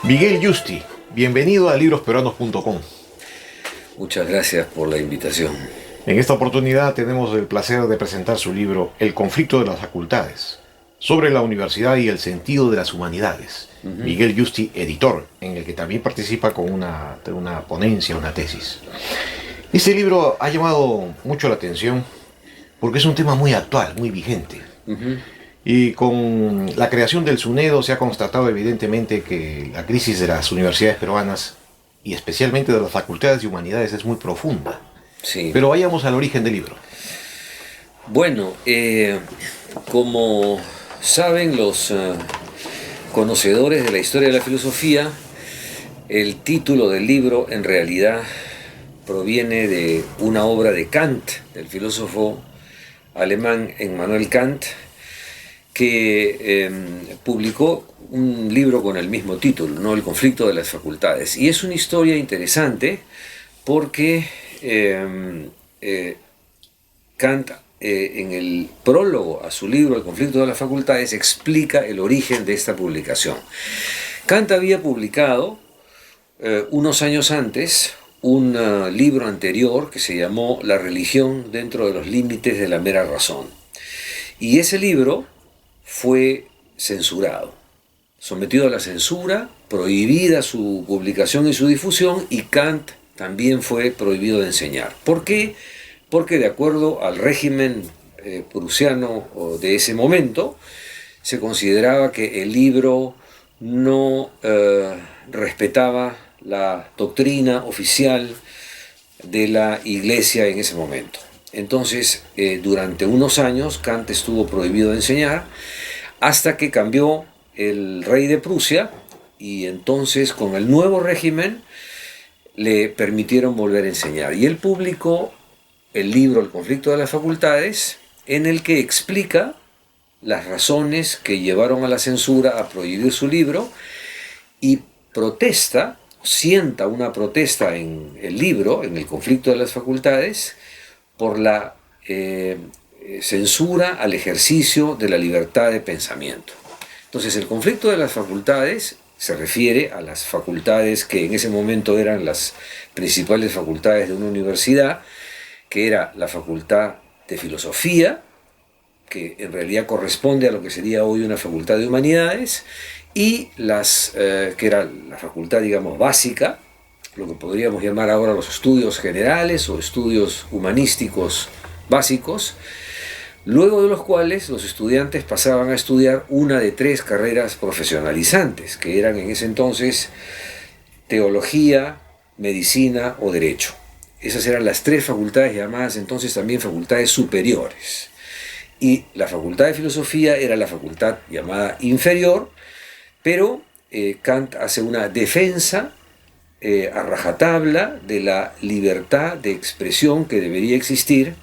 Miguel Yusti, bienvenido a librosperuanos.com. Muchas gracias por la invitación. En esta oportunidad tenemos el placer de presentar su libro El conflicto de las facultades, sobre la universidad y el sentido de las humanidades. Miguel Yusti, editor, en el que también participa con una ponencia, una tesis. Este libro ha llamado mucho la atención porque es un tema muy actual, muy vigente. Y con la creación del SUNEDO se ha constatado evidentemente que la crisis de las universidades peruanas y especialmente de las facultades de humanidades es muy profunda. Sí. Pero vayamos al origen del libro. Bueno, como saben los conocedores de la historia de la filosofía, el título del libro en realidad proviene de una obra de Kant, del filósofo alemán Immanuel Kant, que publicó un libro con el mismo título, ¿no? El conflicto de las facultades. Y es una historia interesante porque Kant, en el prólogo a su libro El conflicto de las facultades, explica el origen de esta publicación. Kant había publicado unos años antes un libro anterior que se llamó La religión dentro de los límites de la mera razón. Y ese libro fue censurado, sometido a la censura, prohibida su publicación y su difusión, y Kant también fue prohibido de enseñar. ¿Por qué? Porque de acuerdo al régimen prusiano de ese momento, se consideraba que el libro no respetaba la doctrina oficial de la Iglesia en ese momento. Entonces, durante unos años, Kant estuvo prohibido de enseñar, hasta que cambió el rey de Prusia, y entonces con el nuevo régimen le permitieron volver a enseñar. Y él publicó el libro El conflicto de las facultades, en el que explica las razones que llevaron a la censura a prohibir su libro, y sienta una protesta en el libro, en El conflicto de las facultades, por la censura al ejercicio de la libertad de pensamiento. Entonces, el conflicto de las facultades se refiere a las facultades que en ese momento eran las principales facultades de una universidad, que era la Facultad de Filosofía, que en realidad corresponde a lo que sería hoy una Facultad de Humanidades, y que era la facultad, digamos, básica, lo que podríamos llamar ahora los estudios generales o estudios humanísticos básicos, luego de los cuales los estudiantes pasaban a estudiar una de 3 carreras profesionalizantes, que eran en ese entonces teología, medicina o derecho. Esas eran las 3 facultades llamadas entonces también facultades superiores. Y la facultad de filosofía era la facultad llamada inferior, pero Kant hace una defensa a rajatabla de la libertad de expresión que debería existir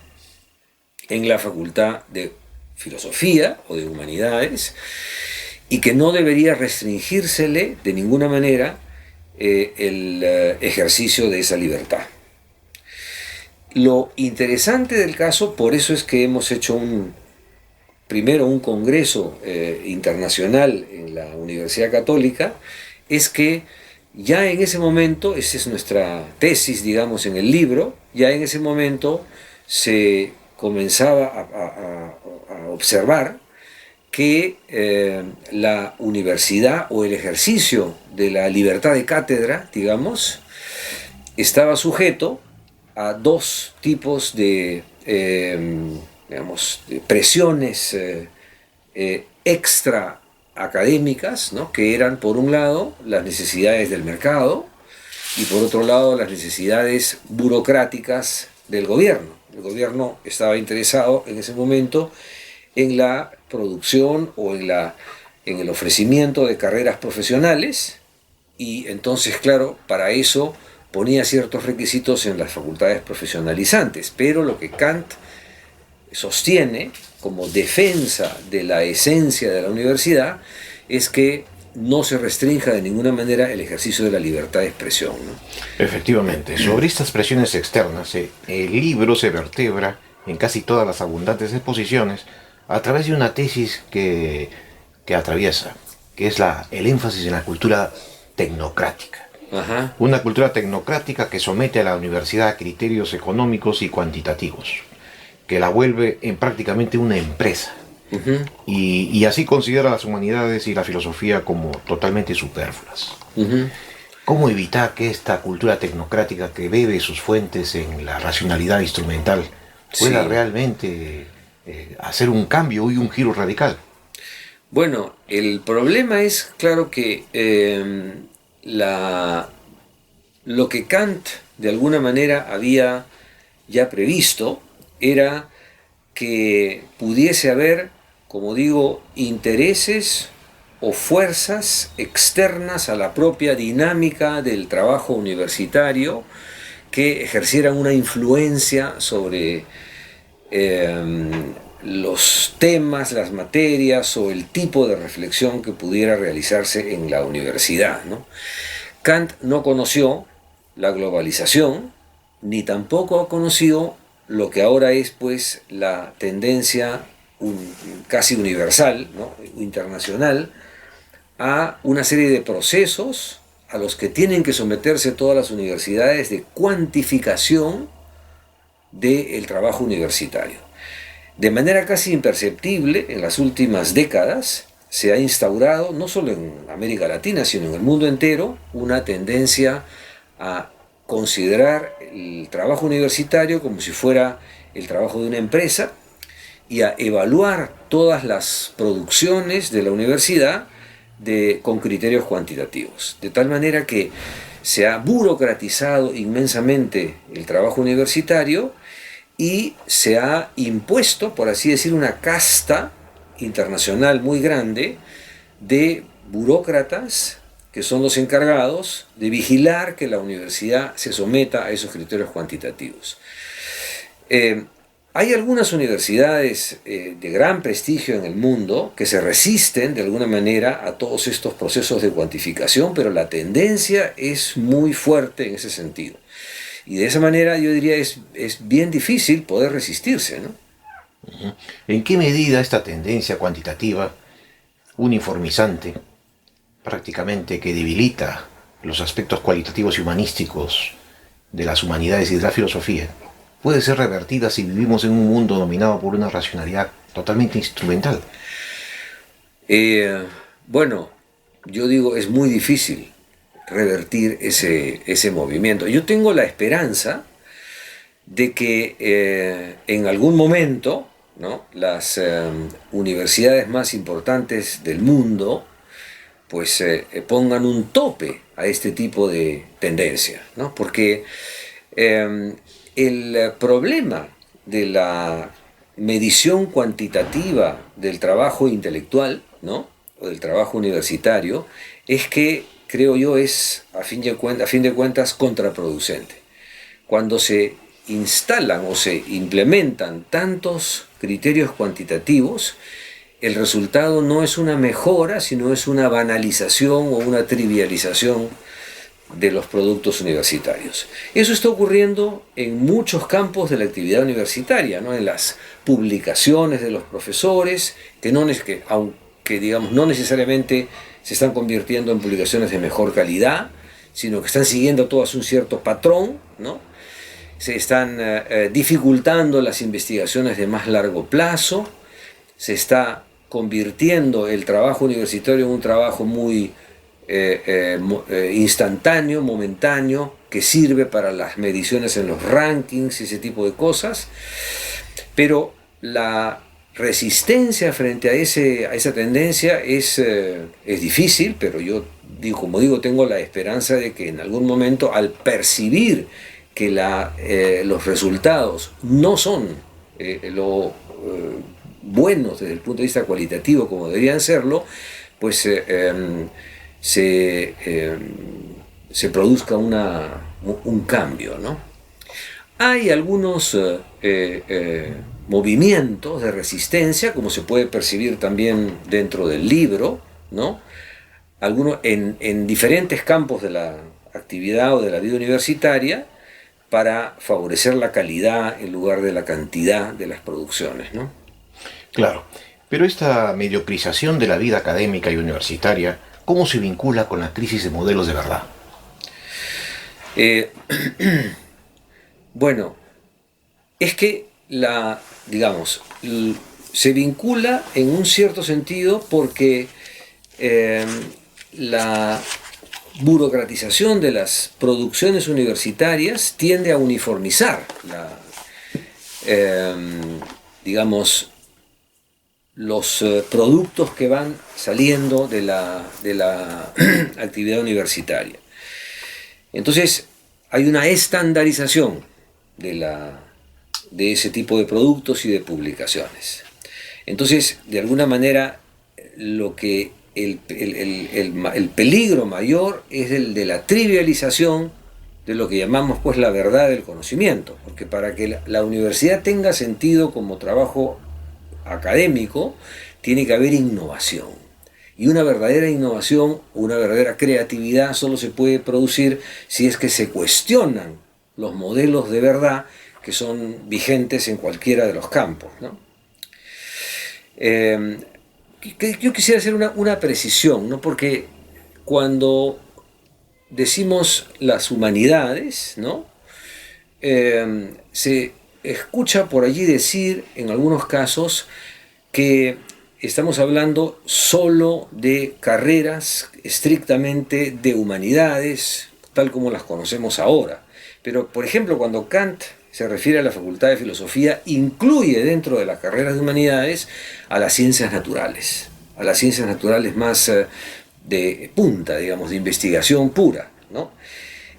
en la facultad de filosofía o de humanidades, y que no debería restringírsele de ninguna manera el ejercicio de esa libertad. Lo interesante del caso, por eso es que hemos hecho primero un congreso internacional en la Universidad Católica, es que ya en ese momento, esa es nuestra tesis, digamos, en el libro, ya en ese momento se comenzaba a observar que la universidad o el ejercicio de la libertad de cátedra, digamos, estaba sujeto a 2 tipos de, de presiones extra académicas, ¿no? Que eran, por un lado, las necesidades del mercado, y por otro lado, las necesidades burocráticas del gobierno. El gobierno estaba interesado en ese momento en la producción o en el ofrecimiento de carreras profesionales, y entonces, claro, para eso ponía ciertos requisitos en las facultades profesionalizantes. Pero lo que Kant sostiene como defensa de la esencia de la universidad es que no se restrinja de ninguna manera el ejercicio de la libertad de expresión, ¿no? Efectivamente, sobre estas presiones externas, el libro se vertebra en casi todas las abundantes exposiciones a través de una tesis que atraviesa, que es el énfasis en la cultura tecnocrática. Ajá. Una cultura tecnocrática que somete a la universidad a criterios económicos y cuantitativos, que la vuelve en prácticamente una empresa. Ujú. Y así considera las humanidades y la filosofía como totalmente superfluas. Ujú. ¿Cómo evitar que esta cultura tecnocrática que bebe sus fuentes en la racionalidad instrumental pueda Sí. realmente hacer un cambio y un giro radical? Bueno, el problema es, claro, que lo que Kant de alguna manera había ya previsto era que pudiese haber, como digo, intereses o fuerzas externas a la propia dinámica del trabajo universitario que ejercieran una influencia sobre los temas, las materias o el tipo de reflexión que pudiera realizarse en la universidad, ¿no? Kant no conoció la globalización, ni tampoco conoció lo que ahora es pues la tendencia casi universal, ¿no? Internacional, a una serie de procesos a los que tienen que someterse todas las universidades de cuantificación del trabajo universitario. De manera casi imperceptible, en las últimas décadas, se ha instaurado, no solo en América Latina, sino en el mundo entero, una tendencia a considerar el trabajo universitario como si fuera el trabajo de una empresa y a evaluar todas las producciones de la universidad con criterios cuantitativos. De tal manera que se ha burocratizado inmensamente el trabajo universitario y se ha impuesto, por así decir, una casta internacional muy grande de burócratas que son los encargados de vigilar que la universidad se someta a esos criterios cuantitativos. Hay algunas universidades de gran prestigio en el mundo que se resisten de alguna manera a todos estos procesos de cuantificación, pero la tendencia es muy fuerte en ese sentido. Y de esa manera yo diría es bien difícil poder resistirse, ¿no? ¿En qué medida esta tendencia cuantitativa, uniformizante, prácticamente que debilita los aspectos cualitativos y humanísticos de las humanidades y de la filosofía, puede ser revertida si vivimos en un mundo dominado por una racionalidad totalmente instrumental? Bueno, yo digo, es muy difícil revertir ese movimiento. Yo tengo la esperanza de que en algún momento, ¿no?, las universidades más importantes del mundo pues pongan un tope a este tipo de tendencia, ¿no? Porque el problema de la medición cuantitativa del trabajo intelectual, ¿no?, o del trabajo universitario, es que, creo yo, es a fin de cuentas contraproducente. Cuando se instalan o se implementan tantos criterios cuantitativos, el resultado no es una mejora, sino es una banalización o una trivialización de los productos universitarios. Eso está ocurriendo en muchos campos de la actividad universitaria, ¿no?, en las publicaciones de los profesores, aunque digamos no necesariamente se están convirtiendo en publicaciones de mejor calidad, sino que están siguiendo todas un cierto patrón, ¿no? Se están dificultando las investigaciones de más largo plazo, se está convirtiendo el trabajo universitario en un trabajo muy instantáneo, momentáneo, que sirve para las mediciones en los rankings y ese tipo de cosas, pero la resistencia frente a esa tendencia es difícil, pero yo como digo, tengo la esperanza de que en algún momento, al percibir que los resultados no son buenos desde el punto de vista cualitativo como deberían serlo, pues se produzca un cambio, ¿no? Hay algunos movimientos de resistencia, como se puede percibir también dentro del libro, ¿no?, algunos en diferentes campos de la actividad o de la vida universitaria, para favorecer la calidad en lugar de la cantidad de las producciones, ¿no? Claro, pero esta mediocrización de la vida académica y universitaria, ¿cómo se vincula con la crisis de modelos de verdad? Bueno, es que se vincula en un cierto sentido porque la burocratización de las producciones universitarias tiende a uniformizar los productos que van saliendo de la actividad universitaria. Entonces, hay una estandarización de ese tipo de productos y de publicaciones. Entonces, de alguna manera, lo que el peligro mayor es el de la trivialización de lo que llamamos pues la verdad del conocimiento, porque para que la universidad tenga sentido como trabajo académico, tiene que haber innovación. Y una verdadera innovación, una verdadera creatividad solo se puede producir si es que se cuestionan los modelos de verdad que son vigentes en cualquiera de los campos, ¿no? Yo quisiera hacer una precisión, ¿no? Porque cuando decimos las humanidades, ¿no? Se escucha por allí decir, en algunos casos, que estamos hablando solo de carreras estrictamente de humanidades, tal como las conocemos ahora. Pero, por ejemplo, cuando Kant se refiere a la Facultad de Filosofía, incluye dentro de las carreras de humanidades a las ciencias naturales más de punta, digamos, de investigación pura, ¿no?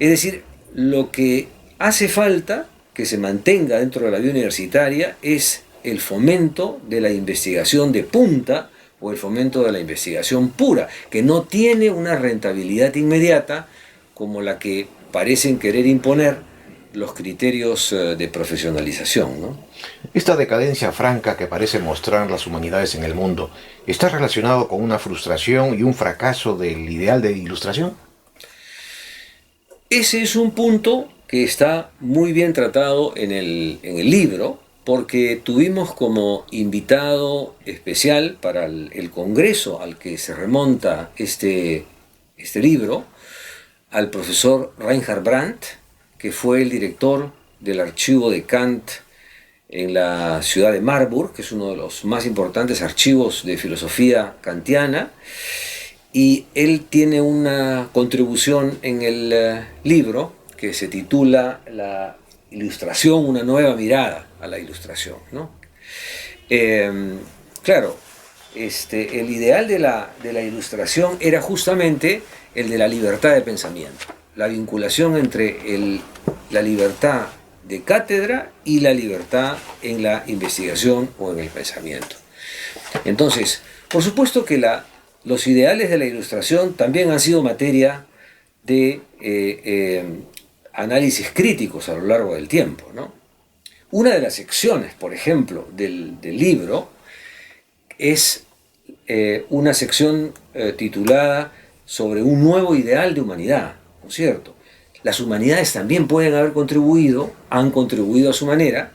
Es decir, lo que hace falta que se mantenga dentro de la vida universitaria es el fomento de la investigación de punta o el fomento de la investigación pura, que no tiene una rentabilidad inmediata como la que parecen querer imponer los criterios de profesionalización, ¿no? Esta decadencia franca que parece mostrar las humanidades en el mundo está relacionado con una frustración y un fracaso del ideal de ilustración. Ese es un punto que está muy bien tratado en el libro, porque tuvimos como invitado especial para el congreso al que se remonta este libro al profesor Reinhard Brandt, que fue el director del archivo de Kant en la ciudad de Marburg, que es uno de los más importantes archivos de filosofía kantiana, y él tiene una contribución en el libro que se titula La ilustración, una nueva mirada a la ilustración, ¿no? Claro, el ideal de la ilustración era justamente el de la libertad de pensamiento, la vinculación entre la libertad de cátedra y la libertad en la investigación o en el pensamiento. Entonces, por supuesto que los ideales de la ilustración también han sido materia de análisis críticos a lo largo del tiempo, ¿no? Una de las secciones, por ejemplo, del libro es una sección titulada sobre un nuevo ideal de humanidad, ¿no es cierto? Las humanidades también han contribuido a su manera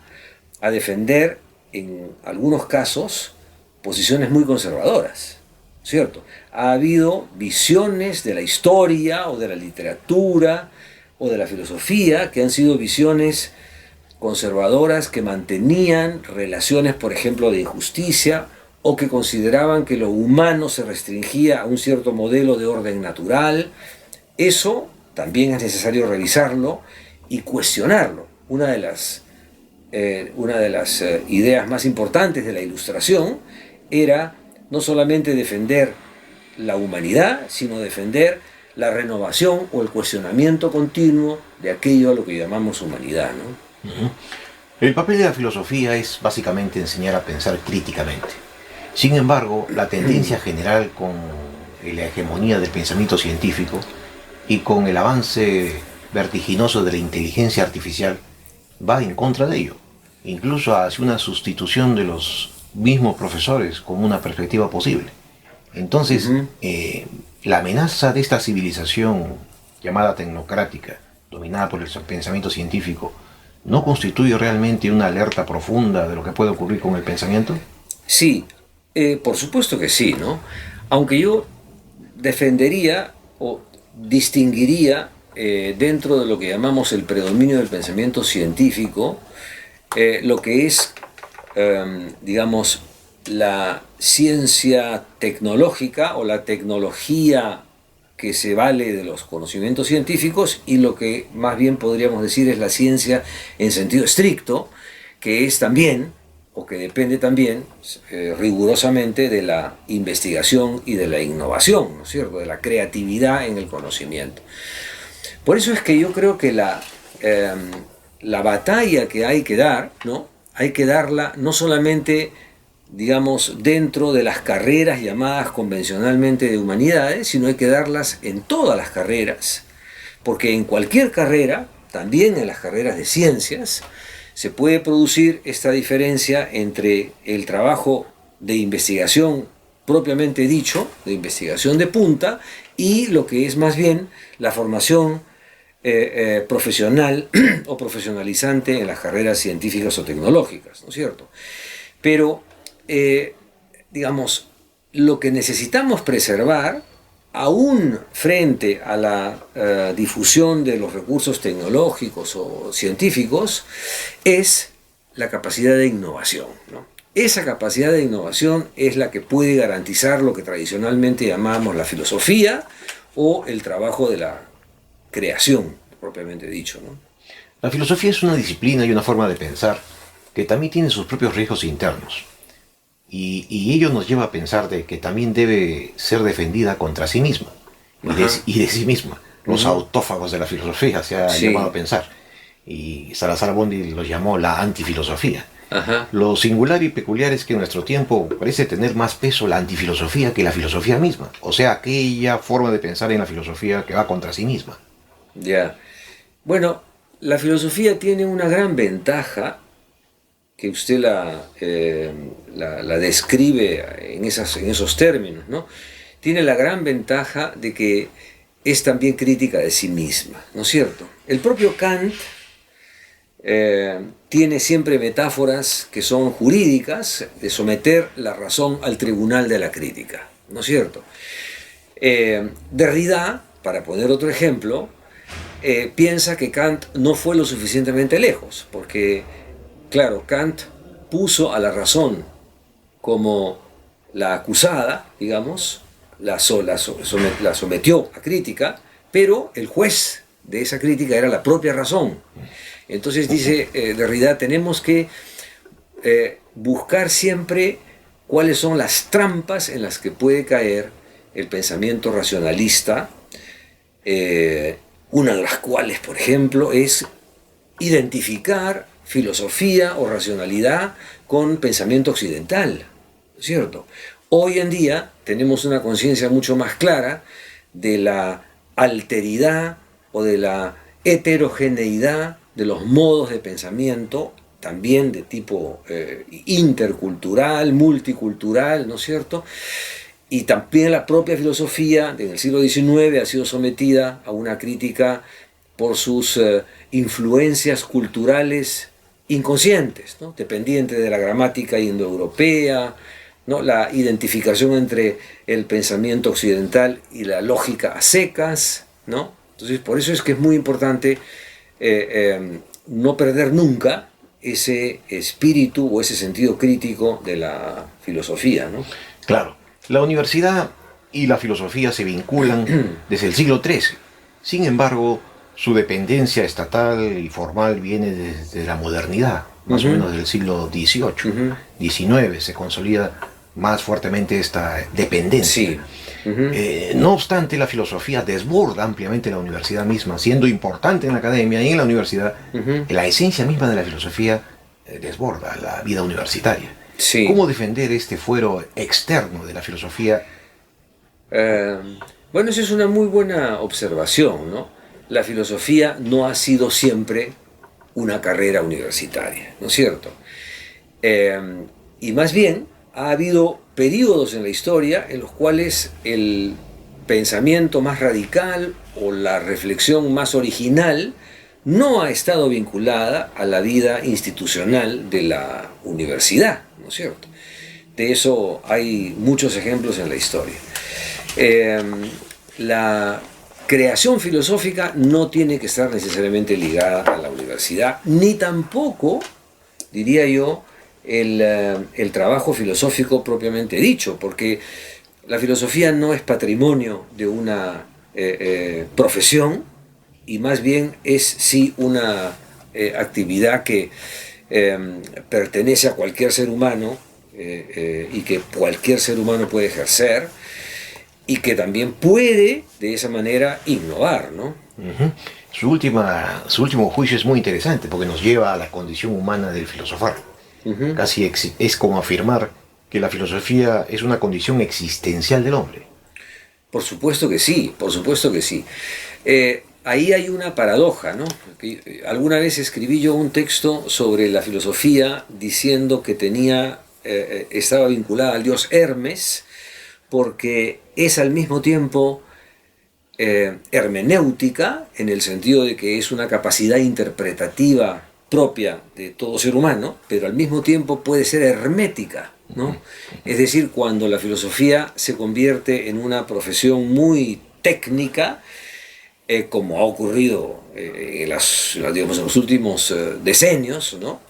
a defender en algunos casos posiciones muy conservadoras, ¿cierto? Ha habido visiones de la historia o de la literatura o de la filosofía que han sido visiones conservadoras que mantenían relaciones, por ejemplo, de injusticia o que consideraban que lo humano se restringía a un cierto modelo de orden natural. Eso también es necesario revisarlo y cuestionarlo. Una de las ideas más importantes de la Ilustración era no solamente defender la humanidad, sino defender la renovación o el cuestionamiento continuo de aquello a lo que llamamos humanidad, ¿no? Uh-huh. El papel de la filosofía es básicamente enseñar a pensar críticamente. Sin embargo, la tendencia general con la hegemonía del pensamiento científico y con el avance vertiginoso de la inteligencia artificial va en contra de ello, incluso hacia una sustitución de los mismos profesores como una perspectiva posible. Entonces, la amenaza de esta civilización llamada tecnocrática, dominada por el pensamiento científico, ¿no constituye realmente una alerta profunda de lo que puede ocurrir con el pensamiento? Sí, por supuesto que sí, ¿no? Aunque yo defendería o distinguiría dentro de lo que llamamos el predominio del pensamiento científico, lo que es, digamos, la ciencia tecnológica o la tecnología que se vale de los conocimientos científicos, y lo que más bien podríamos decir es la ciencia en sentido estricto, que es también, o que depende también rigurosamente de la investigación y de la innovación, ¿no es cierto?, de la creatividad en el conocimiento. Por eso es que yo creo que la batalla que hay que dar, ¿no?, hay que darla no solamente, digamos, dentro de las carreras llamadas convencionalmente de humanidades, sino hay que darlas en todas las carreras, porque en cualquier carrera, también en las carreras de ciencias, se puede producir esta diferencia entre el trabajo de investigación propiamente dicho, de investigación de punta, y lo que es más bien la formación profesional o profesionalizante en las carreras científicas o tecnológicas, ¿no es cierto? Pero, digamos, lo que necesitamos preservar, aún frente a la difusión de los recursos tecnológicos o científicos, es la capacidad de innovación, ¿no? Esa capacidad de innovación es la que puede garantizar lo que tradicionalmente llamamos la filosofía o el trabajo de la creación, propiamente dicho, ¿no? La filosofía es una disciplina y una forma de pensar que también tiene sus propios riesgos internos. Y ello nos lleva a pensar de que también debe ser defendida contra sí misma y de sí misma. Los autófagos de la filosofía se ha llamado a pensar. Y Salazar Bondi los llamó la antifilosofía. Lo singular y peculiar es que en nuestro tiempo parece tener más peso la antifilosofía que la filosofía misma. O sea, aquella forma de pensar en la filosofía que va contra sí misma. Ya. Bueno, la filosofía tiene una gran ventaja, que usted la describe en esos términos, ¿no? Tiene la gran ventaja de que es también crítica de sí misma, ¿no es cierto? El propio Kant tiene siempre metáforas que son jurídicas, de someter la razón al tribunal de la crítica, ¿no es cierto? Derrida, para poner otro ejemplo, piensa que Kant no fue lo suficientemente lejos, porque, claro, Kant puso a la razón como la acusada, digamos, la sometió a crítica, pero el juez de esa crítica era la propia razón. Entonces dice Derrida, tenemos que buscar siempre cuáles son las trampas en las que puede caer el pensamiento racionalista, una de las cuales, por ejemplo, es identificar filosofía o racionalidad con pensamiento occidental, ¿cierto? Hoy en día tenemos una conciencia mucho más clara de la alteridad o de la heterogeneidad de los modos de pensamiento, también de tipo intercultural, multicultural, ¿no es cierto? Y también la propia filosofía en el siglo XIX ha sido sometida a una crítica por sus influencias culturales inconscientes, ¿no?, dependientes de la gramática indoeuropea, ¿no?, la identificación entre el pensamiento occidental y la lógica a secas, ¿no? Entonces, por eso es que es muy importante no perder nunca ese espíritu o ese sentido crítico de la filosofía, ¿no? Claro, la universidad y la filosofía se vinculan desde el siglo XIII. Sin embargo, su dependencia estatal y formal viene desde la modernidad, más o menos del siglo XVIII. XIX se consolida más fuertemente esta dependencia. Sí. No obstante, la filosofía desborda ampliamente la universidad misma, siendo importante en la academia y en la universidad. La esencia misma de la filosofía desborda la vida universitaria. Sí. ¿Cómo defender este fuero externo de la filosofía? Bueno, esa es una muy buena observación, ¿no? La filosofía no ha sido siempre una carrera universitaria, ¿no es cierto? Y más bien ha habido periodos en la historia en los cuales el pensamiento más radical o la reflexión más original no ha estado vinculada a la vida institucional de la universidad, ¿no es cierto? De eso hay muchos ejemplos en la historia. La creación filosófica no tiene que estar necesariamente ligada a la universidad, ni tampoco, diría yo, el trabajo filosófico propiamente dicho, porque la filosofía no es patrimonio de una profesión, y más bien es sí una actividad que pertenece a cualquier ser humano, y que cualquier ser humano puede ejercer, y que también puede de esa manera innovar, ¿no? Ujú. Su último juicio es muy interesante porque nos lleva a la condición humana del filosofar. Ujú. Es como afirmar que la filosofía es una condición existencial del hombre. Por supuesto que sí, por supuesto que sí. Ahí hay una paradoja, ¿no? Alguna vez escribí yo un texto sobre la filosofía diciendo que estaba vinculada al dios Hermes, porque es al mismo tiempo hermenéutica, en el sentido de que es una capacidad interpretativa propia de todo ser humano, pero al mismo tiempo puede ser hermética, ¿no? Es decir, cuando la filosofía se convierte en una profesión muy técnica, como ha ocurrido digamos, en los últimos decenios, ¿no?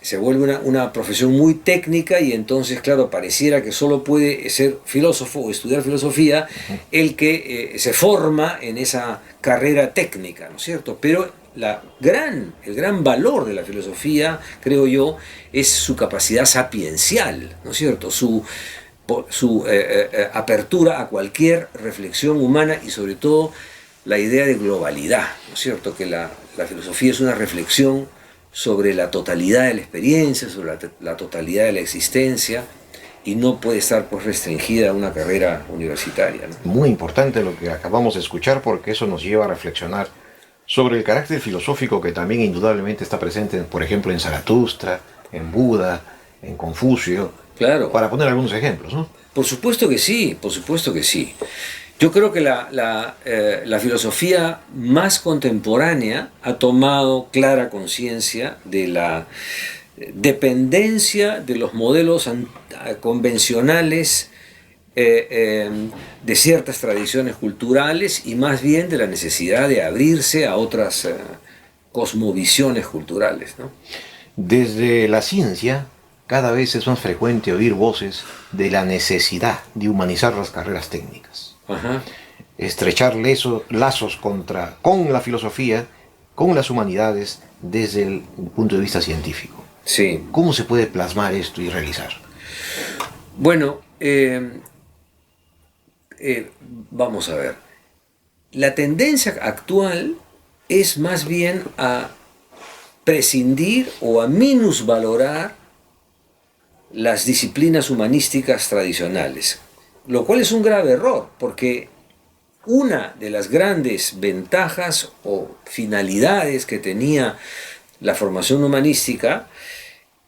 Se vuelve una profesión muy técnica, y entonces, claro, pareciera que solo puede ser filósofo o estudiar filosofía el que se forma en esa carrera técnica, ¿no es cierto? Pero el gran valor de la filosofía, creo yo, es su capacidad sapiencial, ¿no es cierto? Su apertura a cualquier reflexión humana, y sobre todo la idea de globalidad, ¿no es cierto? Que la filosofía es una reflexión sobre la totalidad de la experiencia, sobre la totalidad de la existencia, y no puede estar pues restringida a una carrera universitaria, ¿no? Muy importante lo que acabamos de escuchar porque eso nos lleva a reflexionar sobre el carácter filosófico que también indudablemente está presente, por ejemplo, en Zaratustra, en Buda, en Confucio, Claro, para poner algunos ejemplos, ¿no? por supuesto que sí, por supuesto que sí. Yo creo que la filosofía más contemporánea ha tomado clara conciencia de la dependencia de los modelos convencionales, de ciertas tradiciones culturales, y más bien de la necesidad de abrirse a otras cosmovisiones culturales, ¿no? Desde la ciencia, cada vez es más frecuente oír voces de la necesidad de humanizar las carreras técnicas, Ajá. estrechar lazos con la filosofía, con las humanidades, desde el punto de vista científico. Sí. ¿Cómo se puede plasmar esto y realizar? Bueno, vamos a ver. La tendencia actual es más bien a prescindir o a minusvalorar las disciplinas humanísticas tradicionales, lo cual es un grave error, porque una de las grandes ventajas o finalidades que tenía la formación humanística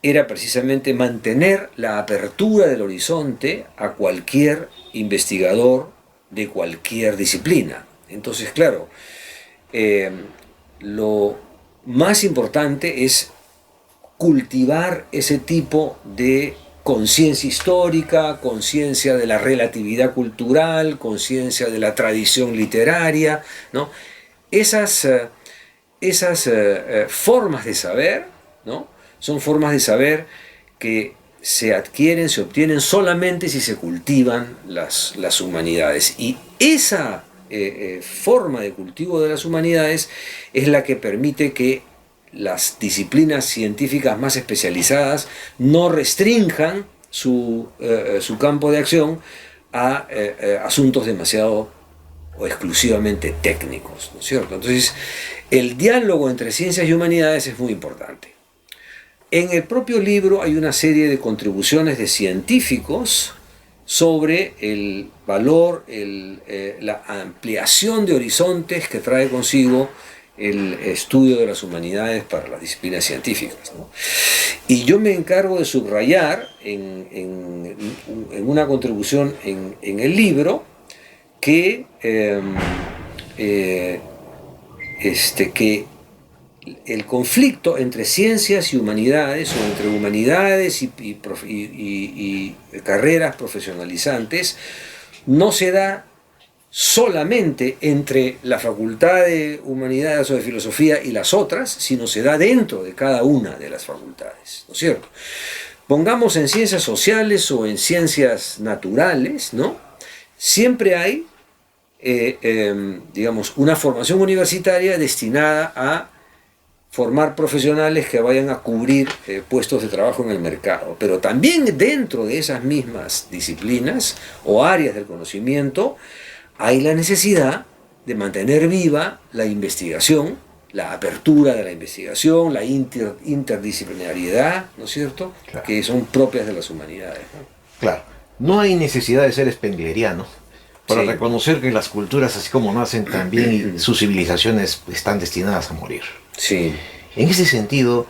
era precisamente mantener la apertura del horizonte a cualquier investigador de cualquier disciplina. Entonces, claro, lo más importante es cultivar ese tipo de conciencia histórica, conciencia de la relatividad cultural, conciencia de la tradición literaria, ¿no? Esas formas de saber, ¿no? Son formas de saber que se adquieren, se obtienen solamente si se cultivan las humanidades. Y esa forma de cultivo de las humanidades es la que permite que las disciplinas científicas más especializadas no restrinjan su campo de acción a asuntos demasiado o exclusivamente técnicos, ¿no es cierto? Entonces, el diálogo entre ciencias y humanidades es muy importante. En el propio libro hay una serie de contribuciones de científicos sobre el valor, la ampliación de horizontes que trae consigo el estudio de las humanidades para las disciplinas científicas, ¿no? Y yo me encargo de subrayar en una contribución en el libro que el conflicto entre ciencias y humanidades, o entre humanidades y carreras profesionalizantes, no se da solamente entre la Facultad de Humanidades o de Filosofía y las otras, sino se da dentro de cada una de las facultades, ¿no es cierto? Pongamos en ciencias sociales o en ciencias naturales, ¿no? Siempre hay, digamos, una formación universitaria destinada a formar profesionales que vayan a cubrir puestos de trabajo en el mercado. Pero también dentro de esas mismas disciplinas o áreas del conocimiento hay la necesidad de mantener viva la investigación, la apertura de la investigación, la interdisciplinariedad, ¿no es cierto?, Claro. que son propias de las humanidades, ¿no? Claro, no hay necesidad de ser spengleriano para Sí. reconocer que las culturas, así como nacen, también y sus civilizaciones están destinadas a morir. Sí. En ese sentido,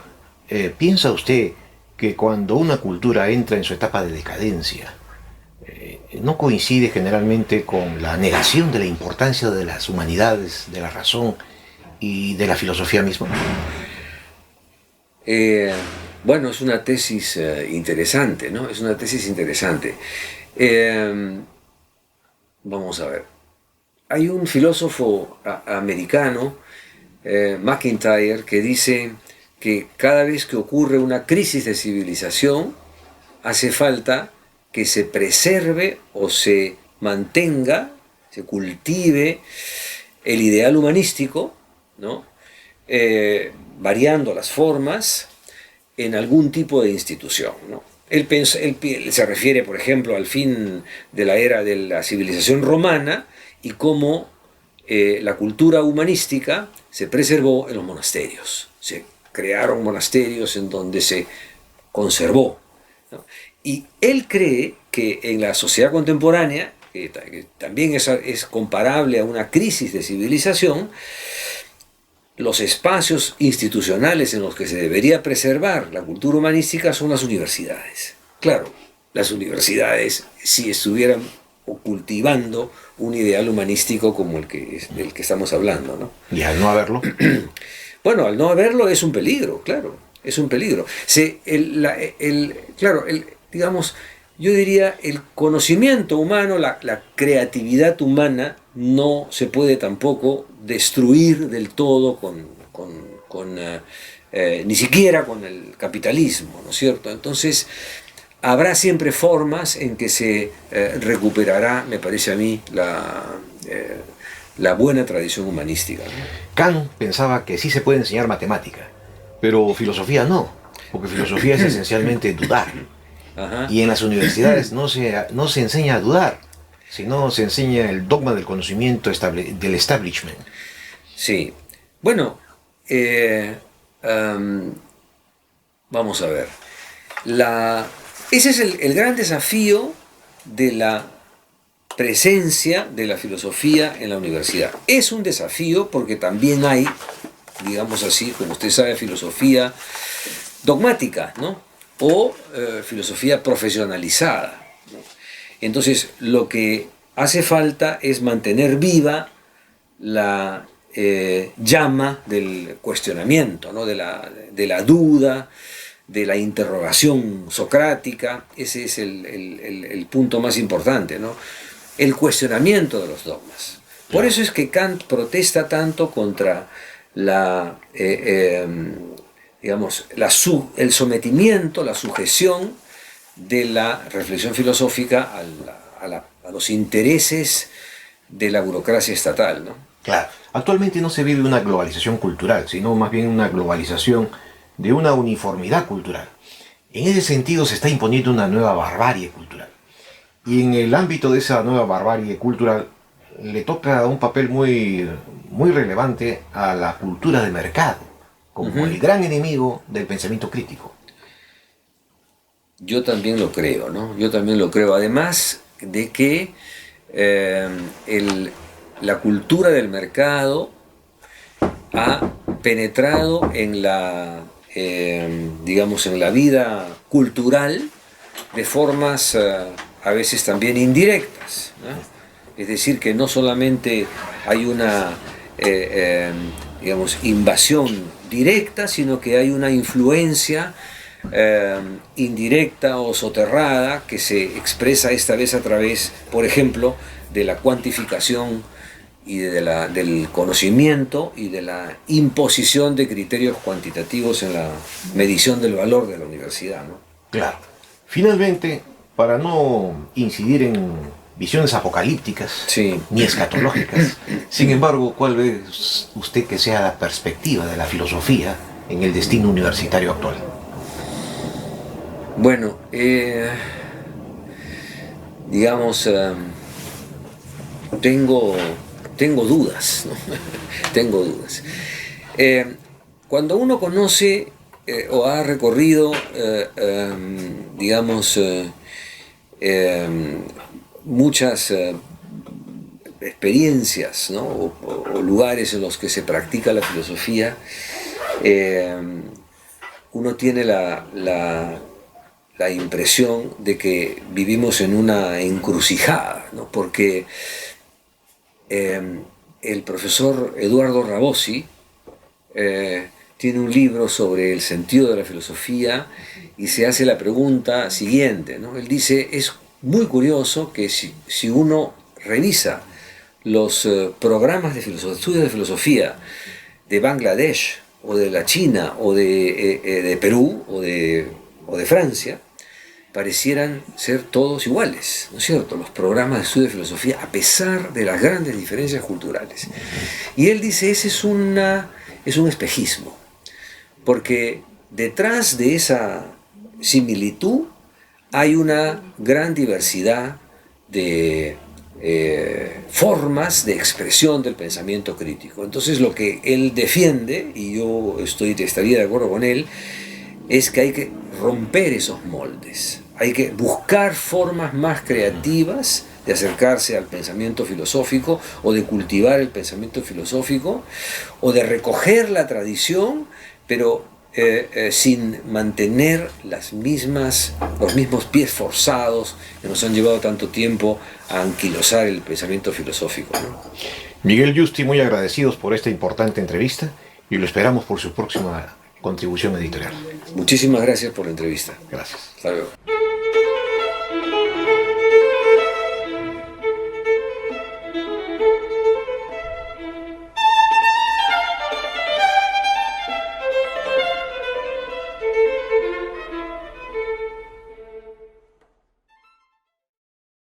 ¿piensa usted que cuando una cultura entra en su etapa de decadencia, no coincide generalmente con la negación de la importancia de las humanidades, de la razón y de la filosofía misma? Bueno, es una tesis interesante, ¿no? Es una tesis interesante. Eh, Vamos a ver. Hay un filósofo americano, McIntyre, que dice que cada vez que ocurre una crisis de civilización, hace falta que se preserve o se mantenga, se cultive el ideal humanístico, ¿no? Variando las formas en algún tipo de institución, ¿no? Él se refiere, por ejemplo, al fin de la era de la civilización romana y cómo la cultura humanística se preservó en los monasterios. Se crearon monasterios en donde se conservó, ¿no? Y él cree que en la sociedad contemporánea, que también es comparable a una crisis de civilización, los espacios institucionales en los que se debería preservar la cultura humanística son las universidades. Claro, las universidades, si estuvieran cultivando un ideal humanístico como del que estamos hablando, ¿no? Y al no haberlo, Bueno, al no haberlo es un peligro, claro, es un peligro. Digamos, yo diría, el conocimiento humano, la creatividad humana no se puede tampoco destruir del todo ni siquiera con el capitalismo, ¿no es cierto? Entonces, habrá siempre formas en que se recuperará, me parece a mí, la buena tradición humanística, ¿no? Kant pensaba que sí se puede enseñar matemática, pero filosofía no, porque filosofía es esencialmente dudar. Ajá. Y en las universidades no se enseña a dudar, sino se enseña el dogma del conocimiento del establishment. Sí. Bueno, vamos a ver. Ese es el gran desafío de la presencia de la filosofía en la universidad. Es un desafío porque también hay, digamos así, como usted sabe, filosofía dogmática, ¿no? O filosofía profesionalizada, ¿no? Entonces, lo que hace falta es mantener viva la llama del cuestionamiento, ¿no? de la duda, de la interrogación socrática. Ese es el punto más importante, ¿no? El cuestionamiento de los dogmas. Por eso es que Kant protesta tanto contra digamos, el sometimiento, la sujeción de la reflexión filosófica a los intereses de la burocracia estatal, ¿no? Claro, actualmente no se vive una globalización cultural, sino más bien una globalización de una uniformidad cultural. En ese sentido se está imponiendo una nueva barbarie cultural. Y en el ámbito de esa nueva barbarie cultural le toca un papel muy, muy relevante a la cultura de mercado, como el gran enemigo del pensamiento crítico. Yo también lo creo, ¿no? Yo también lo creo. Además de que la cultura del mercado ha penetrado en digamos, en la vida cultural de formas a veces también indirectas, ¿no? Es decir, que no solamente hay una digamos, invasión directa, sino que hay una influencia indirecta o soterrada que se expresa esta vez a través, por ejemplo, de la cuantificación y del conocimiento y de la imposición de criterios cuantitativos en la medición del valor de la universidad, ¿no? Claro. Finalmente, para no incidir en visiones apocalípticas, Sí. ni escatológicas, sin embargo, ¿cuál ve usted que sea la perspectiva de la filosofía en el destino universitario actual? Bueno, digamos, tengo dudas, ¿no? Tengo dudas. Cuando uno conoce o ha recorrido, digamos, muchas experiencias, ¿no? o lugares en los que se practica la filosofía, uno tiene la impresión de que vivimos en una encrucijada, ¿no? Porque el profesor Eduardo Rabosi tiene un libro sobre el sentido de la filosofía y se hace la pregunta siguiente, ¿no? Él dice, es muy curioso que si uno revisa los programas de estudios de filosofía de Bangladesh o de la China o de Perú o de Francia, parecieran ser todos iguales, ¿no es cierto? Los programas de estudio de filosofía, a pesar de las grandes diferencias culturales. Y él dice, ese es un espejismo, porque detrás de esa similitud hay una gran diversidad de formas de expresión del pensamiento crítico. Entonces lo que él defiende, y yo estaría de acuerdo con él, es que hay que romper esos moldes, hay que buscar formas más creativas de acercarse al pensamiento filosófico o de cultivar el pensamiento filosófico o de recoger la tradición, pero sin mantener los mismos pies forzados que nos han llevado tanto tiempo a anquilosar el pensamiento filosófico, ¿no? Miguel Yusti, muy agradecidos por esta importante entrevista y lo esperamos por su próxima contribución editorial. Muchísimas gracias por la entrevista. Gracias. Hasta luego.